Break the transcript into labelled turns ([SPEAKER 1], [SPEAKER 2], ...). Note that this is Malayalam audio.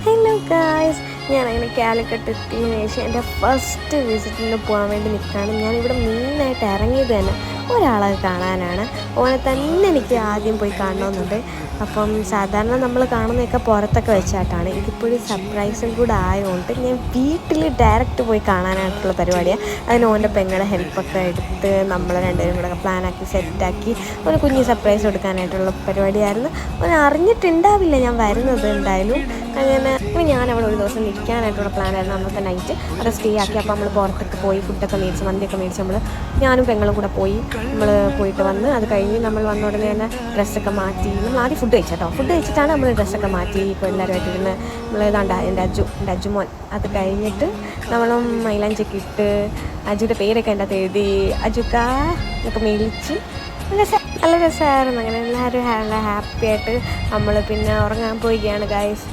[SPEAKER 1] ഹലോ ഗായ്സ്, ഞാനങ്ങനെ കാലിക്കട്ട് എത്തിയതിനു ശേഷം എൻ്റെ ഫസ്റ്റ് വിസിറ്റിന് പോകാൻ വേണ്ടി നിൽക്കുകയാണ്. ഞാനിവിടെ മെയിനായിട്ട് ഇറങ്ങിയത് തന്നെ ഒരാളെ കാണാനാണ്. ഓനെ തന്നെ എനിക്ക് ആദ്യം പോയി കാണണമെന്നുണ്ട്. അപ്പം സാധാരണ നമ്മൾ കാണുന്നതൊക്കെ പുറത്തൊക്കെ വെച്ചായിട്ടാണ്. ഇതിപ്പോഴും സർപ്രൈസും കൂടെ ആയതുകൊണ്ട് ഞാൻ വീട്ടിൽ ഡയറക്റ്റ് പോയി കാണാനായിട്ടുള്ള പരിപാടിയാണ്. അതിന് ഓൻ്റെ പെങ്ങളുടെ ഹെൽപ്പൊക്കെ എടുത്ത് നമ്മൾ രണ്ടുപേരും കൂടെ പ്ലാനാക്കി സെറ്റാക്കി ഒരു കുഞ്ഞ് സർപ്രൈസ് കൊടുക്കാനായിട്ടുള്ള പരിപാടിയായിരുന്നു. അവൻ അറിഞ്ഞിട്ടുണ്ടാവില്ല ഞാൻ വരുന്നത് എന്തായാലും. അങ്ങനെ ഞാൻ അവിടെ ഒരു ദിവസം നിൽക്കാനായിട്ടുള്ള പ്ലാനായിരുന്നു. അന്നത്തെ നൈറ്റ് അവിടെ സ്റ്റേ ആക്കി. അപ്പോൾ നമ്മൾ പുറത്തൊക്കെ പോയി ഫുഡൊക്കെ മേടിച്ച് മന്തിയൊക്കെ മേടിച്ച് ഞാനും പെങ്ങളും കൂടെ പോയി. നമ്മൾ പോയിട്ട് വന്ന് അത് കഴിഞ്ഞ് നമ്മൾ വന്ന ഉടനെ തന്നെ ഡ്രസ്സൊക്കെ മാറ്റി. നമ്മൾ ആദ്യം ഫുഡ് കഴിച്ചോ. ഫുഡ് കഴിച്ചിട്ടാണ് നമ്മൾ ഡ്രസ്സൊക്കെ മാറ്റി. ഇപ്പോൾ എല്ലാവരുമായിട്ടിരുന്ന് നമ്മൾ ഏതാണ്ട് എൻ്റെ അജുമോൻ അത് കഴിഞ്ഞിട്ട് നമ്മളും മൈലാഞ്ചൊക്കെ ഇട്ട് അജുയുടെ പേരൊക്കെ എൻ്റെ അകത്ത് എഴുതി അജുക്ക എന്നൊക്കെ മേടിച്ച് നല്ല രസമായിരുന്നു. അങ്ങനെ എല്ലാവരും നല്ല ഹാപ്പി ആയിട്ട് നമ്മൾ പിന്നെ ഉറങ്ങാൻ പോവുകയാണ് ഗൈസ്.